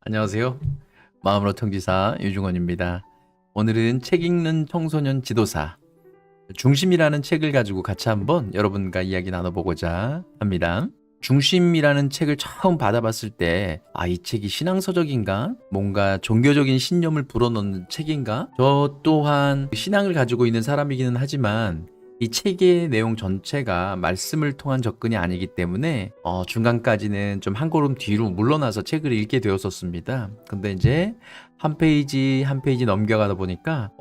안녕하세요. 마음으로 청지사 유중원입니다. 오늘은 책 읽는 청소년 지도사 중심이라는 책을 가지고 같이 한번 여러분과 이야기 나눠보고자 합니다. 중심이라는 책을 처음 받아봤을 때 이 책이 신앙서적인가? 뭔가 종교적인 신념을 불어넣는 책인가? 저 또한 신앙을 가지고 있는 사람이기는 하지만 이 책의 내용 전체가 말씀을 통한 접근이 아니기 때문에 중간까지는 좀 한 걸음 뒤로 물러나서 책을 읽게 되었었습니다. 근데 이제 한 페이지 한 페이지 넘겨가다 보니까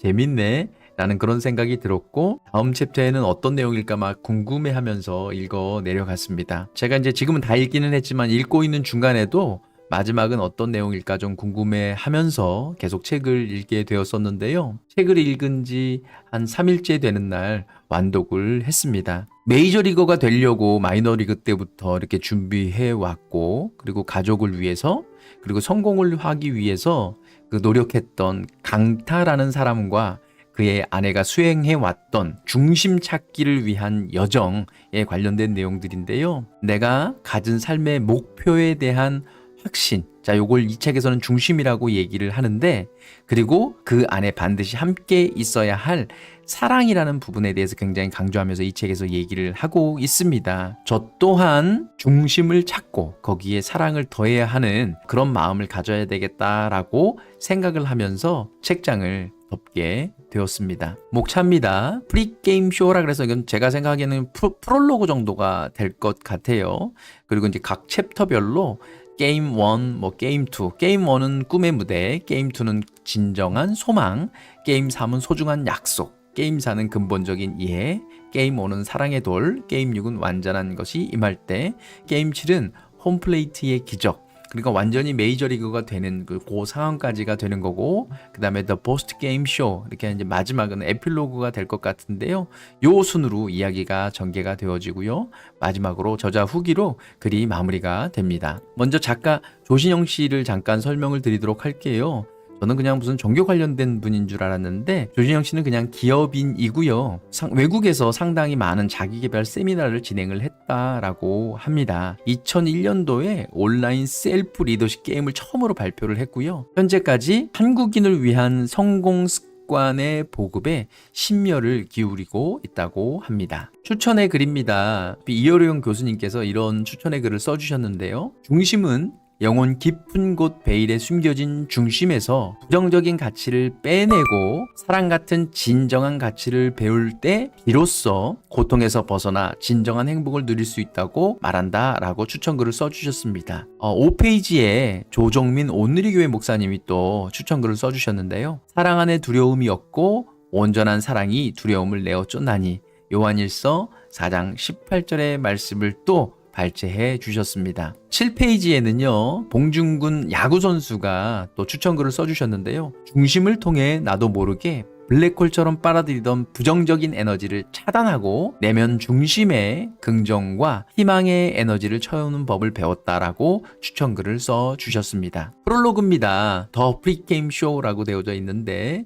재밌네 라는 그런 생각이 들었고, 다음 챕터에는 어떤 내용일까 막 궁금해하면서 읽어 내려갔습니다. 제가 이제 지금은 다 읽기는 했지만 읽고 있는 중간에도 마지막은 어떤 내용일까 좀 궁금해하면서 계속 책을 읽게 되었었는데요. 책을 읽은 지 한 3일째 되는 날 완독을 했습니다. 메이저리거가 되려고 마이너리그 때부터 이렇게 준비해 왔고, 그리고 가족을 위해서, 그리고 성공을 하기 위해서 그 노력했던 강타라는 사람과 그의 아내가 수행해 왔던 중심 찾기를 위한 여정에 관련된 내용들인데요. 내가 가진 삶의 목표에 대한 확신. 자, 요걸 이 책에서는 중심이라고 얘기를 하는데, 그리고 그 안에 반드시 함께 있어야 할 사랑이라는 부분에 대해서 굉장히 강조하면서 이 책에서 얘기를 하고 있습니다. 저 또한 중심을 찾고 거기에 사랑을 더해야 하는 그런 마음을 가져야 되겠다라고 생각을 하면서 책장을 덮게 되었습니다. 목차입니다. 프리게임 쇼라 그래서 이건 제가 생각하기에는 프롤로그 정도가 될 것 같아요. 그리고 이제 각 챕터별로 게임 1, 게임 2. 게임 1은 꿈의 무대, 게임 2는 진정한 소망, 게임 3은 소중한 약속, 게임 4는 근본적인 이해, 게임 5는 사랑의 돌, 게임 6은 완전한 것이 임할 때, 게임 7은 홈플레이트의 기적. 그러니까 완전히 메이저리그가 되는 그 상황까지가 되는 거고, 그 다음에 The Post Game Show 이렇게 이제 마지막은 에필로그가 될 것 같은데요. 요 순으로 이야기가 전개가 되어지고요. 마지막으로 저자 후기로 글이 마무리가 됩니다. 먼저 작가 조신영 씨를 잠깐 설명을 드리도록 할게요. 저는 그냥 무슨 종교 관련된 분인 줄 알았는데 조진영 씨는 그냥 기업인이고요. 외국에서 상당히 많은 자기개발 세미나를 진행을 했다라고 합니다. 2001년도에 온라인 셀프 리더십 게임을 처음으로 발표를 했고요. 현재까지 한국인을 위한 성공 습관의 보급에 심려를 기울이고 있다고 합니다. 추천의 글입니다. 이어령 교수님께서 이런 추천의 글을 써주셨는데요. 중심은 영혼 깊은 곳 베일에 숨겨진 중심에서 부정적인 가치를 빼내고 사랑 같은 진정한 가치를 배울 때 비로소 고통에서 벗어나 진정한 행복을 누릴 수 있다고 말한다 라고 추천글을 써주셨습니다. 5페이지에 조정민 온누리교회 목사님이 또 추천글을 써주셨는데요. 사랑 안에 두려움이 없고 온전한 사랑이 두려움을 내어 쫓나니 요한일서 4장 18절의 말씀을 또 발췌해 주셨습니다. 7페이지에는요, 봉준군 야구선수가 또 추천글을 써주셨는데요. 중심을 통해 나도 모르게 블랙홀처럼 빨아들이던 부정적인 에너지를 차단하고 내면 중심의 긍정과 희망의 에너지를 채우는 법을 배웠다라고 추천글을 써주셨습니다. 프롤로그입니다. 더 프리게임 쇼라고 되어져 있는데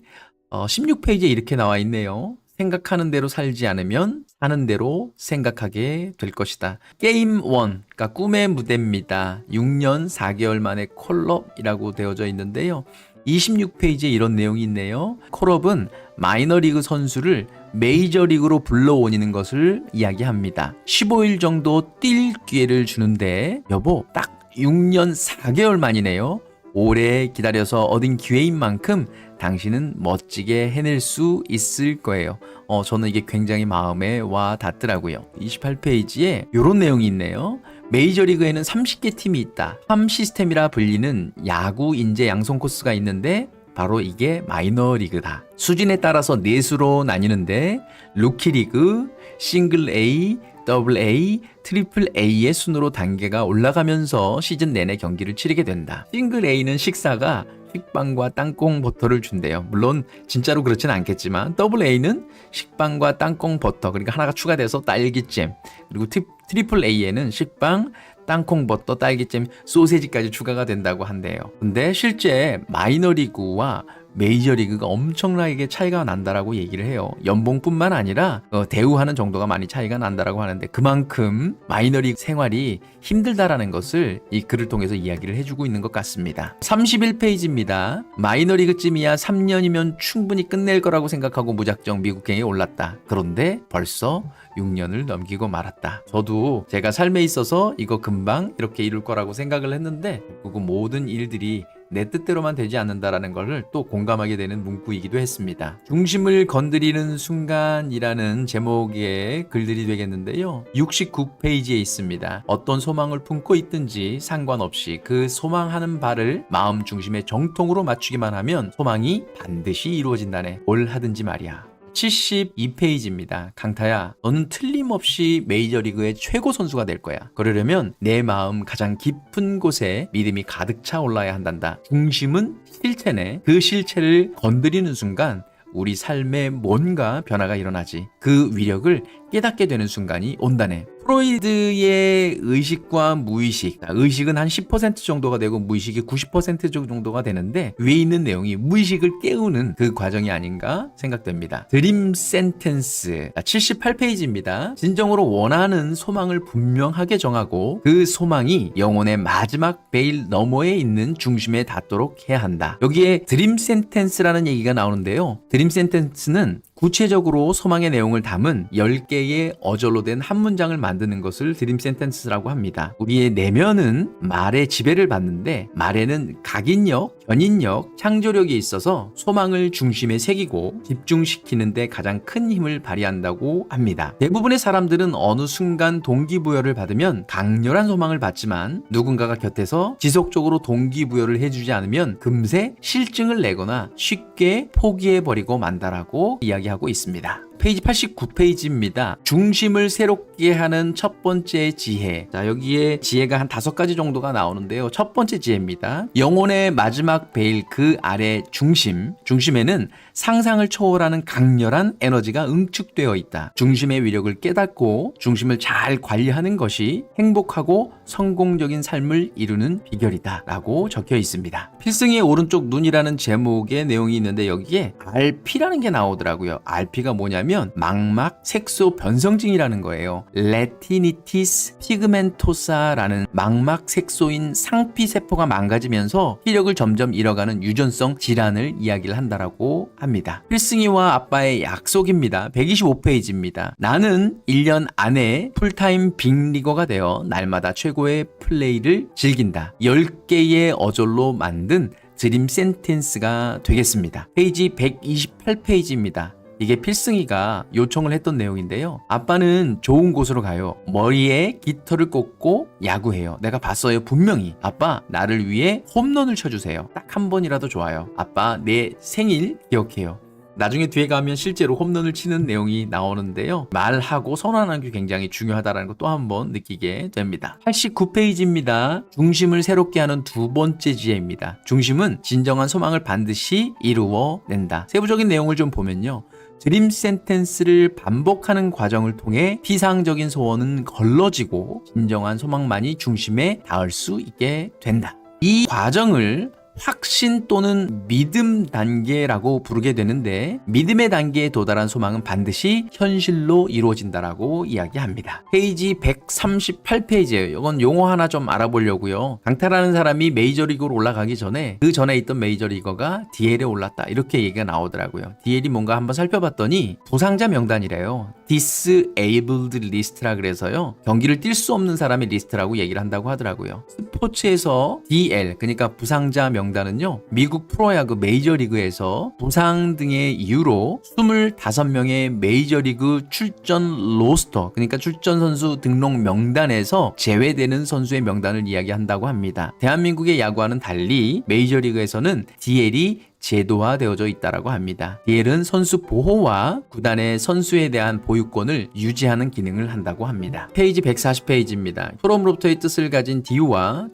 16페이지에 이렇게 나와 있네요. 생각하는 대로 살지 않으면 사는 대로 생각하게 될 것이다. 게임 1, 그러니까 꿈의 무대입니다. 6년 4개월 만에 콜업이라고 되어져 있는데요. 26페이지에 이런 내용이 있네요. 콜업은 마이너리그 선수를 메이저리그로 불러오는 것을 이야기합니다. 15일 정도 뛸 기회를 주는데 여보 딱 6년 4개월 만이네요. 오래 기다려서 얻은 기회인 만큼 당신은 멋지게 해낼 수 있을 거예요. 저는 이게 굉장히 마음에 와 닿더라고요. 28페이지에 이런 내용이 있네요. 메이저리그에는 30개 팀이 있다. 팜 시스템이라 불리는 야구 인재 양성 코스가 있는데 바로 이게 마이너리그다. 수준에 따라서 넷수로 나뉘는데 루키리그, 싱글 A, 더블 A, 트리플 A의 순으로 단계가 올라가면서 시즌 내내 경기를 치르게 된다. 싱글 A는 식사가 식빵과 땅콩 버터를 준대요. 물론 진짜로 그렇진 않겠지만 더블 A는 식빵과 땅콩 버터, 그러니까 하나가 추가돼서 딸기잼, 그리고 트리플 A에는 식빵, 땅콩 버터, 딸기잼, 소세지까지 추가가 된다고 한대요. 근데 실제 마이너리그와 메이저리그가 엄청나게 차이가 난다라고 얘기를 해요. 연봉뿐만 아니라 대우하는 정도가 많이 차이가 난다라고 하는데 그만큼 마이너리그 생활이 힘들다라는 것을 이 글을 통해서 이야기를 해주고 있는 것 같습니다. 31페이지입니다. 마이너리그쯤이야 3년이면 충분히 끝낼 거라고 생각하고 무작정 미국행에 올랐다. 그런데 벌써 6년을 넘기고 말았다. 저도 제가 삶에 있어서 이거 금방 이렇게 이룰 거라고 생각을 했는데 그 모든 일들이 내 뜻대로만 되지 않는다라는 것을 또 공감하게 되는 문구이기도 했습니다. 중심을 건드리는 순간이라는 제목의 글들이 되겠는데요. 69페이지에 있습니다. 어떤 소망을 품고 있든지 상관없이 그 소망하는 바를 마음 중심의 정통으로 맞추기만 하면 소망이 반드시 이루어진다네. 뭘 하든지 말이야. 72페이지입니다. 강타야, 너는 틀림없이 메이저리그의 최고 선수가 될 거야. 그러려면 내 마음 가장 깊은 곳에 믿음이 가득 차 올라야 한단다. 중심은 실체네. 그 실체를 건드리는 순간 우리 삶에 뭔가 변화가 일어나지. 그 위력을 깨닫게 되는 순간이 온다네. 프로이드의 의식과 무의식, 의식은 한 10% 정도가 되고 무의식이 90% 정도가 되는데 위에 있는 내용이 무의식을 깨우는 그 과정이 아닌가 생각됩니다. 드림 센텐스 78페이지입니다. 진정으로 원하는 소망을 분명하게 정하고 그 소망이 영혼의 마지막 베일 너머에 있는 중심에 닿도록 해야 한다. 여기에 드림 센텐스라는 얘기가 나오는데요. 드림 센텐스는 구체적으로 소망의 내용을 담은 10개의 어절로 된 한 문장을 만드는 것을 드림 센텐스라고 합니다. 우리의 내면은 말의 지배를 받는데 말에는 각인력, 견인력, 창조력이 있어서 소망을 중심에 새기고 집중시키는 데 가장 큰 힘을 발휘한다고 합니다. 대부분의 사람들은 어느 순간 동기부여를 받으면 강렬한 소망을 받지만 누군가가 곁에서 지속적으로 동기부여를 해주지 않으면 금세 실증을 내거나 쉽게 포기해버리고 만다라고 이야기하고 있습니다. 페이지 89페이지입니다. 중심을 새롭게 하는 첫 번째 지혜. 자, 여기에 지혜가 한 5가지 정도가 나오는데요. 첫 번째 지혜입니다. 영혼의 마지막 베일 그 아래 중심. 중심에는 상상을 초월하는 강렬한 에너지가 응축되어 있다. 중심의 위력을 깨닫고 중심을 잘 관리하는 것이 행복하고 성공적인 삶을 이루는 비결이다. 라고 적혀 있습니다. 필승의 오른쪽 눈이라는 제목의 내용이 있는데 여기에 RP라는 게 나오더라고요. RP가 뭐냐면 망막 색소 변성증이라는 거예요. 레티니티스 피그멘토사라는 망막 색소인 상피세포가 망가지면서視力을 점점 잃어가는 유전성 질환을 이야기를 한다라고 합니다. 필승이와 아빠의 약속입니다. 125페이지입니다. 나는 1년 안에 풀타임 빅리거가 되어 날마다 최고의 플레이를 즐긴다. 10개의 어절로 만든 드림 센텐스가 되겠습니다. 페이지 128페이지입니다. 이게 필승이가 요청을 했던 내용인데요. 아빠는 좋은 곳으로 가요. 머리에 깃털을 꽂고 야구해요. 내가 봤어요. 분명히. 아빠, 나를 위해 홈런을 쳐주세요. 딱 한 번이라도 좋아요. 아빠, 내 생일 기억해요. 나중에 뒤에 가면 실제로 홈런을 치는 내용이 나오는데요. 말하고 선언하는 게 굉장히 중요하다는 거 또 한 번 느끼게 됩니다. 89페이지입니다. 중심을 새롭게 하는 두 번째 지혜입니다. 중심은 진정한 소망을 반드시 이루어낸다. 세부적인 내용을 좀 보면요. 드림 센텐스를 반복하는 과정을 통해 피상적인 소원은 걸러지고 진정한 소망만이 중심에 닿을 수 있게 된다. 이 과정을 확신 또는 믿음 단계라고 부르게 되는데 믿음의 단계에 도달한 소망은 반드시 현실로 이루어진다라고 이야기합니다. 페이지 138페이지예요. 이건 용어 하나 좀 알아보려고요. 강타라는 사람이 메이저리그로 올라가기 전에 그 전에 있던 메이저리거가 DL에 올랐다. 이렇게 얘기가 나오더라고요. DL이 뭔가 한번 살펴봤더니 부상자 명단이래요. Disabled List라 그래서요. 경기를 뛸 수 없는 사람의 리스트라고 얘기를 한다고 하더라고요. 스포츠에서 DL 그러니까 부상자 명단은요. 미국 프로야구 메이저리그에서 부상 등의 이유로 25명의 메이저리그 출전 로스터 그러니까 출전 선수 등록 명단에서 제외되는 선수의 명단을 이야기한다고 합니다. 대한민국의 야구와는 달리 메이저리그에서는 DL이 제도화되어져 있다고 합니다. DL은 선수 보호와 구단의 선수에 대한 보유권을 유지하는 기능을 한다고 합니다. 페이지 140페이지입니다. 프롬으로부터의 뜻을 가진 D와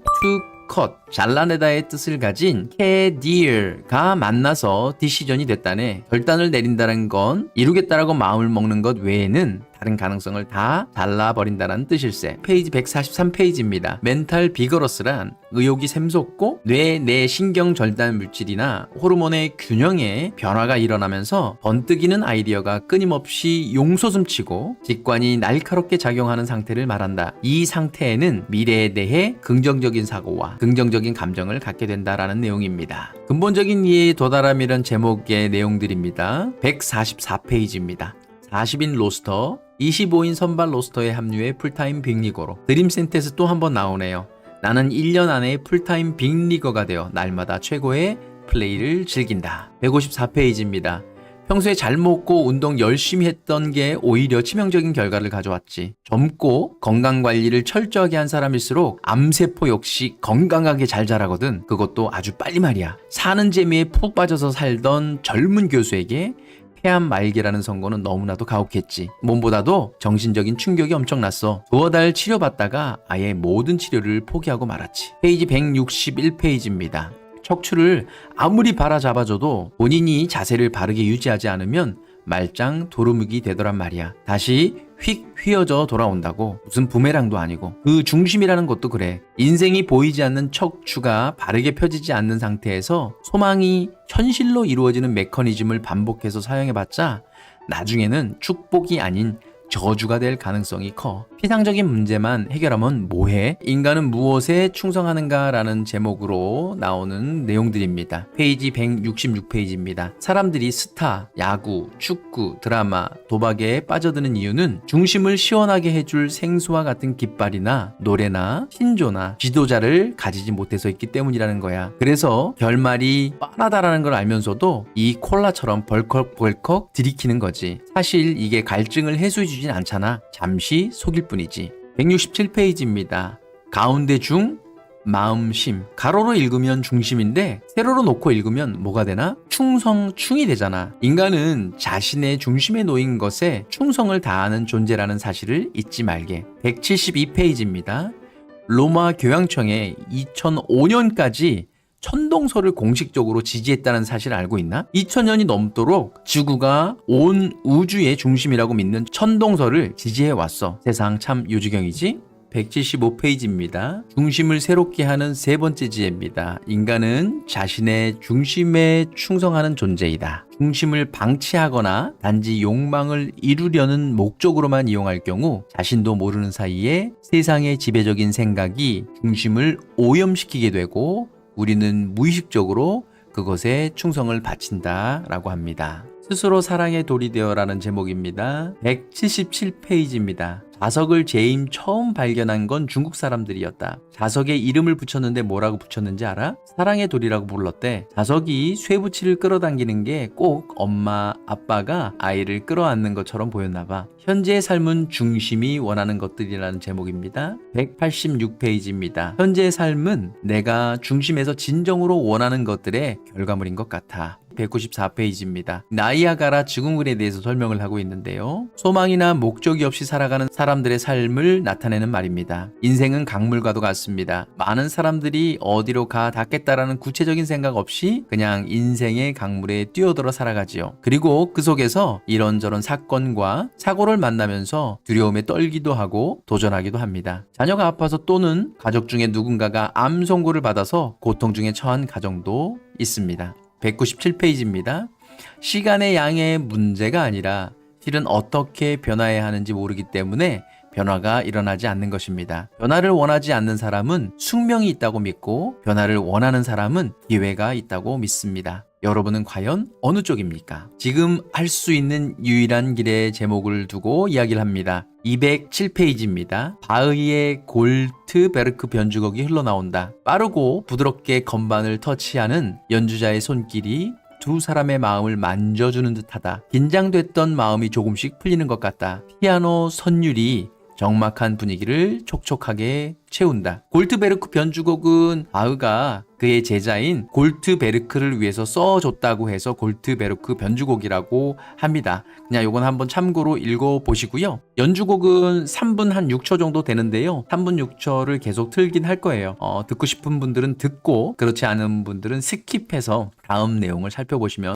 컷, 잘라내다의 뜻을 가진 캐디얼가 만나서 디시전이 됐다네. 결단을 내린다는 건 이루겠다라고 마음을 먹는 것 외에는 다른 가능성을 다 잘라버린다는 뜻일세. 페이지 143페이지입니다. 멘탈 비거러스란 의욕이 샘솟고 뇌 내 신경 절단 물질이나 호르몬의 균형에 변화가 일어나면서 번뜩이는 아이디어가 끊임없이 용솟음치고 직관이 날카롭게 작용하는 상태를 말한다. 이 상태에는 미래에 대해 긍정적인 사고와 긍정적인 감정을 갖게 된다라는 내용입니다. 근본적인 이해에 도달함이란 제목의 내용들입니다. 144페이지입니다. 40인 로스터, 25인 선발 로스터에 합류해 풀타임 빅리거로. 드림센터에서 또 한 번 나오네요. 나는 1년 안에 풀타임 빅리거가 되어 날마다 최고의 플레이를 즐긴다. 154페이지입니다. 평소에 잘 먹고 운동 열심히 했던 게 오히려 치명적인 결과를 가져왔지. 젊고 건강관리를 철저하게 한 사람일수록 암세포 역시 건강하게 잘 자라거든. 그것도 아주 빨리 말이야. 사는 재미에 푹 빠져서 살던 젊은 교수에게 폐암 말기라는 선고는 너무나도 가혹했지. 몸보다도 정신적인 충격이 엄청났어. 두어 달 치료받다가 아예 모든 치료를 포기하고 말았지. 페이지 161페이지입니다. 척추를 아무리 바라잡아줘도 본인이 자세를 바르게 유지하지 않으면 말짱 도루묵이 되더란 말이야. 다시 휙 휘어져 돌아온다고. 무슨 부메랑도 아니고. 그 중심이라는 것도 그래. 인생이 보이지 않는 척추가 바르게 펴지지 않는 상태에서 소망이 현실로 이루어지는 메커니즘을 반복해서 사용해봤자 나중에는 축복이 아닌 저주가 될 가능성이 커. 피상적인 문제만 해결하면 뭐해? 인간은 무엇에 충성하는가라는 제목으로 나오는 내용들입니다. 페이지 166페이지입니다. 사람들이 스타, 야구, 축구, 드라마, 도박에 빠져드는 이유는 중심을 시원하게 해줄 생수와 같은 깃발이나 노래나 신조나 지도자를 가지지 못해서 있기 때문이라는 거야. 그래서 결말이 뻔하다라는 걸 알면서도 이 콜라처럼 벌컥벌컥 들이키는 거지. 사실 이게 갈증을 해소해주진 않잖아. 잠시 속일 뿐이지. 167페이지입니다. 가운데 중, 마음심. 가로로 읽으면 중심인데 세로로 놓고 읽으면 뭐가 되나? 충성충이 되잖아. 인간은 자신의 중심에 놓인 것에 충성을 다하는 존재라는 사실을 잊지 말게. 172페이지입니다. 로마 교황청에 2005년까지 천동설을 공식적으로 지지했다는 사실을 알고 있나? 2000년이 넘도록 지구가 온 우주의 중심이라고 믿는 천동설을 지지해왔어. 세상 참 요지경이지? 175페이지입니다. 중심을 새롭게 하는 세 번째 지혜입니다. 인간은 자신의 중심에 충성하는 존재이다. 중심을 방치하거나 단지 욕망을 이루려는 목적으로만 이용할 경우 자신도 모르는 사이에 세상의 지배적인 생각이 중심을 오염시키게 되고 우리는 무의식적으로 그것에 충성을 바친다라고 합니다. 스스로 사랑의 돌이 되어라는 제목입니다. 177페이지입니다. 자석을 제임 처음 발견한 건 중국 사람들이었다. 자석에 이름을 붙였는데 뭐라고 붙였는지 알아? 사랑의 돌이라고 불렀대. 자석이 쇠붙이를 끌어당기는 게 꼭 엄마, 아빠가 아이를 끌어안는 것처럼 보였나 봐. 현재의 삶은 중심이 원하는 것들이라는 제목입니다. 186페이지입니다. 현재의 삶은 내가 중심에서 진정으로 원하는 것들의 결과물인 것 같아. 194페이지입니다. 나이아가라 증후군에 대해서 설명을 하고 있는데요. 소망이나 목적이 없이 살아가는 사람들의 삶을 나타내는 말입니다. 인생은 강물과도 같습니다. 많은 사람들이 어디로 가 닿겠다라는 구체적인 생각 없이 그냥 인생의 강물에 뛰어들어 살아가지요. 그리고 그 속에서 이런저런 사건과 사고를 만나면서 두려움에 떨기도 하고 도전하기도 합니다. 자녀가 아파서 또는 가족 중에 누군가가 암 선고를 받아서 고통 중에 처한 가정도 있습니다. 197페이지입니다. 시간의 양의 문제가 아니라 실은 어떻게 변화해야 하는지 모르기 때문에 변화가 일어나지 않는 것입니다. 변화를 원하지 않는 사람은 숙명이 있다고 믿고 변화를 원하는 사람은 기회가 있다고 믿습니다. 여러분은 과연 어느 쪽입니까? 지금 할 수 있는 유일한 길의 제목을 두고 이야기를 합니다. 207페이지입니다. 바흐의 골트베르크 변주곡이 흘러나온다. 빠르고 부드럽게 건반을 터치하는 연주자의 손길이 두 사람의 마음을 만져주는 듯하다. 긴장됐던 마음이 조금씩 풀리는 것 같다. 피아노 선율이 적막한 분위기를 촉촉하게 채운다. 골트베르크 변주곡은 바흐가 그의 제자인 골트베르크를 위해서 써줬다고 해서 골트베르크 변주곡이라고 합니다. 그냥 요건 한번 참고로 읽어보시고요. 연주곡은 3분 한 6초 정도 되는데요. 3분 6초를 계속 틀긴 할 거예요. 듣고 싶은 분들은 듣고 그렇지 않은 분들은 스킵해서 다음 내용을 살펴보시면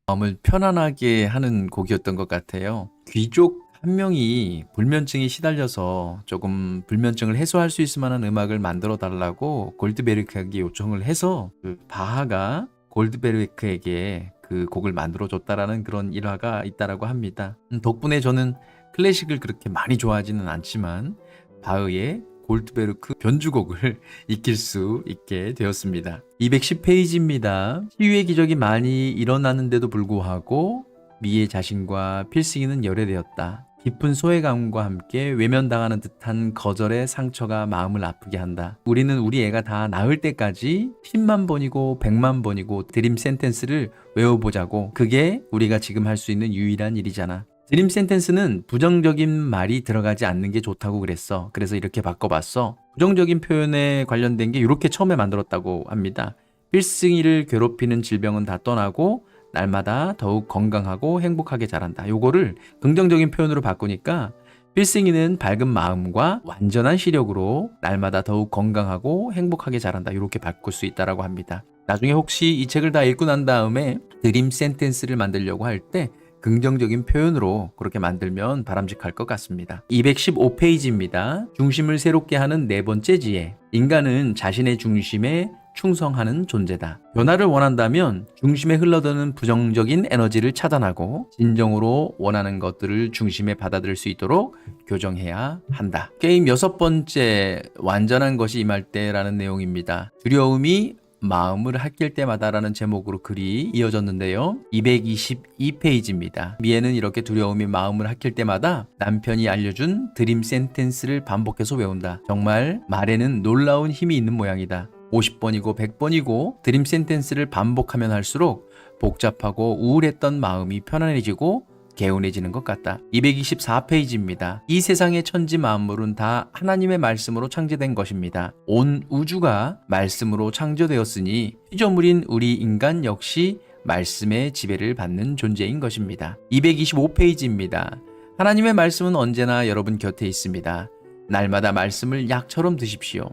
마음을 편안하게 하는 곡이었던 것 같아요. 귀족 한 명이 불면증에 시달려서 조금 불면증을 해소할 수 있을 만한 음악을 만들어 달라고 골드베르크에게 요청을 해서 그 바하가 골드베르크에게 그 곡을 만들어 줬다라는 그런 일화가 있다라고 합니다. 덕분에 저는 클래식을 그렇게 많이 좋아하지는 않지만 바흐의 골드베르크 변주곡을 익힐 수 있게 되었습니다. 210페이지입니다. 치유의 기적이 많이 일어나는데도 불구하고 미의 자신과 필승이는 열애되었다. 깊은 소외감과 함께 외면당하는 듯한 거절의 상처가 마음을 아프게 한다. 우리는 우리 애가 다 나을 때까지 10만 번이고 100만 번이고 드림 센텐스를 외워보자고. 그게 우리가 지금 할 수 있는 유일한 일이잖아. 드림 센텐스는 부정적인 말이 들어가지 않는 게 좋다고 그랬어. 그래서 이렇게 바꿔봤어. 부정적인 표현에 관련된 게 이렇게 처음에 만들었다고 합니다. 필승이를 괴롭히는 질병은 다 떠나고 날마다 더욱 건강하고 행복하게 자란다. 요거를 긍정적인 표현으로 바꾸니까 필승이는 밝은 마음과 완전한 시력으로 날마다 더욱 건강하고 행복하게 자란다. 이렇게 바꿀 수 있다고 합니다. 나중에 혹시 이 책을 다 읽고 난 다음에 드림 센텐스를 만들려고 할 때 긍정적인 표현으로 그렇게 만들면 바람직할 것 같습니다. 215페이지입니다. 중심을 새롭게 하는 네 번째 지혜. 인간은 자신의 중심에 충성하는 존재다. 변화를 원한다면 중심에 흘러드는 부정적인 에너지를 차단하고 진정으로 원하는 것들을 중심에 받아들일 수 있도록 교정해야 한다. 게임 6번째 완전한 것이 임할 때라는 내용입니다. 두려움이 마음을 핫길 때마다라는 제목으로 글이 이어졌는데요. 222페이지입니다. 미애는 이렇게 두려움이 마음을 핫길 때마다 남편이 알려준 드림 센텐스를 반복해서 외운다. 정말 말에는 놀라운 힘이 있는 모양이다. 50번이고 100번이고 드림 센텐스를 반복하면 할수록 복잡하고 우울했던 마음이 편안해지고 개운해지는 것 같다. 224페이지입니다. 이 세상의 천지 만물은 다 하나님의 말씀으로 창조된 것입니다. 온 우주가 말씀으로 창조되었으니 피조물인 우리 인간 역시 말씀의 지배를 받는 존재인 것입니다. 225페이지입니다. 하나님의 말씀은 언제나 여러분 곁에 있습니다. 날마다 말씀을 약처럼 드십시오.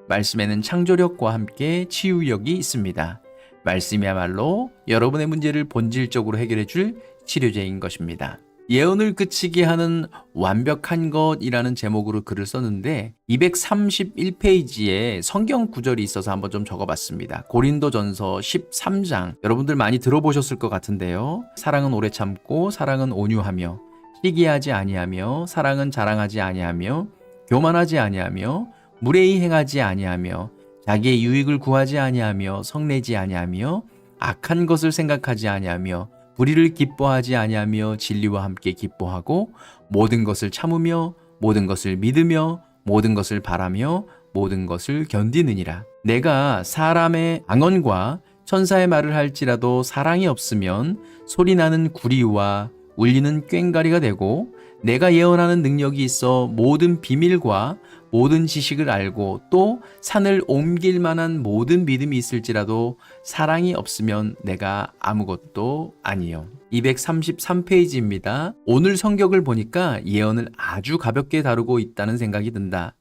말씀에는 창조력과 함께 치유력이 있습니다. 말씀이야말로 여러분의 문제를 본질적으로 해결해 줄 치료제인 것입니다. 예언을 그치게 하는 완벽한 것이라는 제목으로 글을 썼는데 231페이지에 성경 구절이 있어서 한번 좀 적어봤습니다. 고린도전서 13장 여러분들 많이 들어보셨을 것 같은데요. 사랑은 오래 참고 사랑은 온유하며 시기하지 아니하며 사랑은 자랑하지 아니하며 교만하지 아니하며 무례히 행하지 아니하며 자기의 유익을 구하지 아니하며 성내지 아니하며 악한 것을 생각하지 아니하며 불의를 기뻐하지 아니하며 진리와 함께 기뻐하고 모든 것을 참으며 모든 것을 믿으며 모든 것을 바라며 모든 것을 견디느니라. 내가 사람의 방언과 천사의 말을 할지라도 사랑이 없으면 소리나는 구리와 울리는 꽹과리가 되고 내가 예언하는 능력이 있어 모든 비밀과 모든 지식을 알고 또 산을 옮길 만한 모든 믿음이 있을지라도 사랑이 없으면 내가 아무것도 아니요. 233페이지입니다. 오늘 성격을 보니까 예언을 아주 가볍게 다루고 있다는 생각이 든다.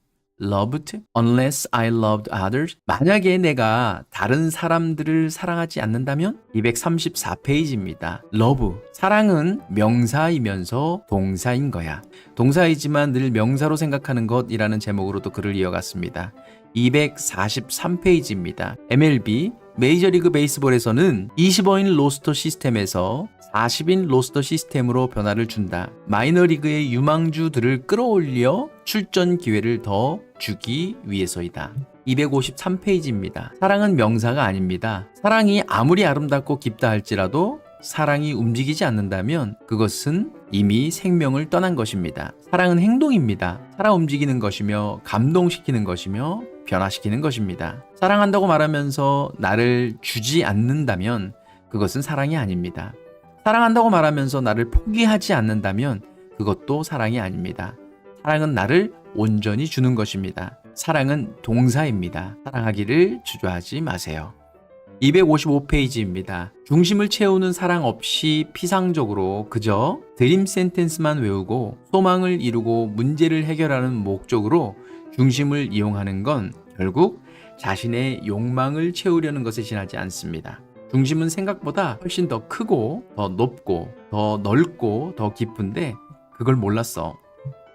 Loved unless I loved others. 만약에 내가 다른 사람들을 사랑하지 않는다면 234페이지입니다. Love. 사랑은 명사이면서 동사인 거야. 동사이지만 늘 명사로 생각하는 것이라는 제목으로도 글을 이어갔습니다. 243페이지입니다. MLB 메이저리그 베이스볼에서는 20어인 로스터 시스템에서 40인 로스터 시스템으로 변화를 준다. 마이너리그의 유망주들을 끌어올려 출전 기회를 더 주기 위해서이다. 253페이지입니다. 사랑은 명사가 아닙니다. 사랑이 아무리 아름답고 깊다 할지라도 사랑이 움직이지 않는다면 그것은 이미 생명을 떠난 것입니다. 사랑은 행동입니다. 살아 움직이는 것이며 감동시키는 것이며 변화시키는 것입니다. 사랑한다고 말하면서 나를 주지 않는다면 그것은 사랑이 아닙니다. 사랑한다고 말하면서 나를 포기하지 않는다면 그것도 사랑이 아닙니다. 사랑은 나를 온전히 주는 것입니다. 사랑은 동사입니다. 사랑하기를 주저하지 마세요. 255페이지입니다. 중심을 채우는 사랑 없이 피상적으로 그저 드림 센텐스만 외우고 소망을 이루고 문제를 해결하는 목적으로 중심을 이용하는 건 결국 자신의 욕망을 채우려는 것에 지나지 않습니다. 중심은 생각보다 훨씬 더 크고 더 높고 더 넓고 더 깊은데 그걸 몰랐어.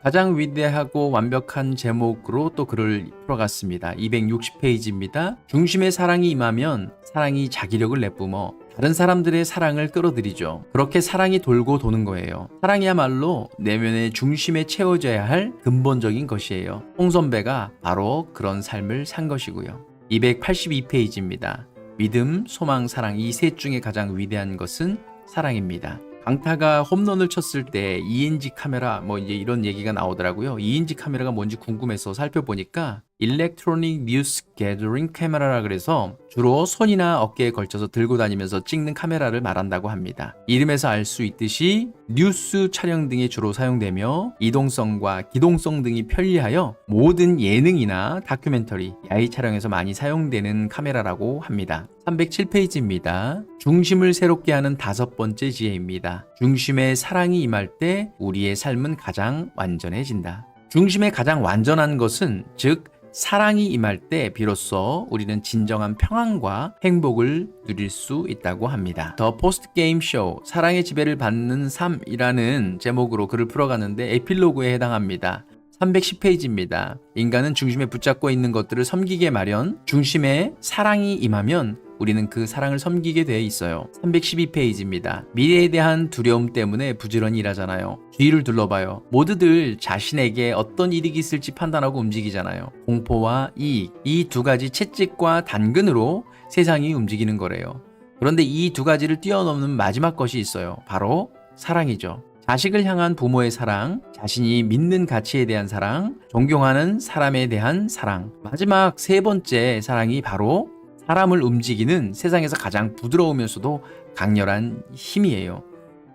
가장 위대하고 완벽한 제목으로 또 글을 풀어갔습니다. 260페이지입니다. 중심의 사랑이 임하면 사랑이 자기력을 내뿜어 다른 사람들의 사랑을 끌어들이죠. 그렇게 사랑이 돌고 도는 거예요. 사랑이야말로 내면의 중심에 채워져야 할 근본적인 것이에요. 홍 선배가 바로 그런 삶을 산 것이고요. 282페이지입니다. 믿음, 소망, 사랑 이 셋 중에 가장 위대한 것은 사랑입니다. 강타가 홈런을 쳤을 때 2인치 카메라 뭐 이제 이런 얘기가 나오더라고요. 2인치 카메라가 뭔지 궁금해서 살펴보니까 일렉트로닉 뉴스 게더링 카메라라 그래서 주로 손이나 어깨에 걸쳐서 들고 다니면서 찍는 카메라를 말한다고 합니다. 이름에서 알 수 있듯이 뉴스 촬영 등에 주로 사용되며 이동성과 기동성 등이 편리하여 모든 예능이나 다큐멘터리, 야외 촬영에서 많이 사용되는 카메라라고 합니다. 307페이지입니다. 중심을 새롭게 하는 5번째 지혜입니다. 중심에 사랑이 임할 때 우리의 삶은 가장 완전해진다. 중심에 가장 완전한 것은 즉 사랑이 임할 때 비로소 우리는 진정한 평안과 행복을 누릴 수 있다고 합니다. 더 포스트 게임 쇼 사랑의 지배를 받는 삶이라는 제목으로 글을 풀어갔는데 에필로그에 해당합니다. 310페이지입니다. 인간은 중심에 붙잡고 있는 것들을 섬기게 마련, 중심에 사랑이 임하면 우리는 그 사랑을 섬기게 돼 있어요. 312페이지입니다. 미래에 대한 두려움 때문에 부지런히 일하잖아요. 주위를 둘러봐요. 모두들 자신에게 어떤 이익이 있을지 판단하고 움직이잖아요. 공포와 이익, 이 두 가지 채찍과 단근으로 세상이 움직이는 거래요. 그런데 이 두 가지를 뛰어넘는 마지막 것이 있어요. 바로 사랑이죠. 자식을 향한 부모의 사랑, 자신이 믿는 가치에 대한 사랑, 존경하는 사람에 대한 사랑. 마지막 세 번째 사랑이 바로 사람을 움직이는 세상에서 가장 부드러우면서도 강렬한 힘이에요.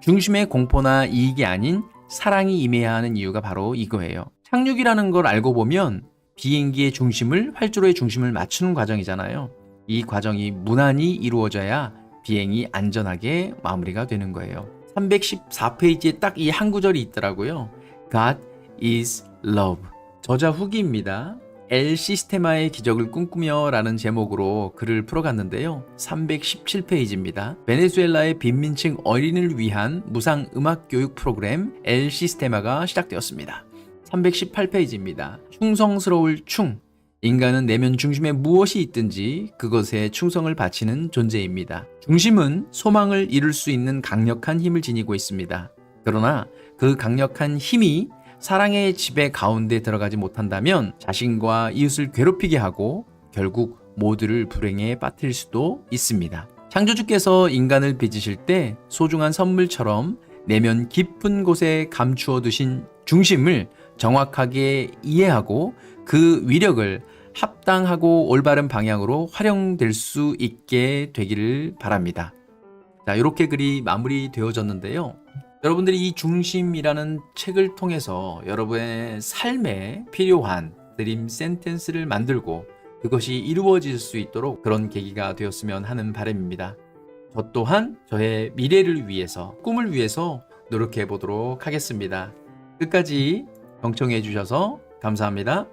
중심의 공포나 이익이 아닌 사랑이 임해야 하는 이유가 바로 이거예요. 착륙이라는 걸 알고 보면 비행기의 중심을, 활주로의 중심을 맞추는 과정이잖아요. 이 과정이 무난히 이루어져야 비행이 안전하게 마무리가 되는 거예요. 314페이지에 딱 이 한 구절이 있더라고요. God is love. 저자 후기입니다. 엘 시스테마의 기적을 꿈꾸며 라는 제목으로 글을 풀어갔는데요. 317페이지입니다. 베네수엘라의 빈민층 어린이를 위한 무상 음악 교육 프로그램 엘 시스테마가 시작되었습니다. 318페이지입니다. 충성스러울 충. 인간은 내면 중심에 무엇이 있든지 그것에 충성을 바치는 존재입니다. 중심은 소망을 이룰 수 있는 강력한 힘을 지니고 있습니다. 그러나 그 강력한 힘이 사랑의 지배 가운데 들어가지 못한다면 자신과 이웃을 괴롭히게 하고 결국 모두를 불행에 빠뜨릴 수도 있습니다. 창조주께서 인간을 빚으실 때 소중한 선물처럼 내면 깊은 곳에 감추어 두신 중심을 정확하게 이해하고 그 위력을 합당하고 올바른 방향으로 활용될 수 있게 되기를 바랍니다. 자, 이렇게 글이 마무리되어졌는데요. 여러분들이 이 중심이라는 책을 통해서 여러분의 삶에 필요한 드림 센텐스를 만들고 그것이 이루어질 수 있도록 그런 계기가 되었으면 하는 바람입니다. 저 또한 저의 미래를 위해서, 꿈을 위해서 노력해 보도록 하겠습니다. 끝까지 경청해 주셔서 감사합니다.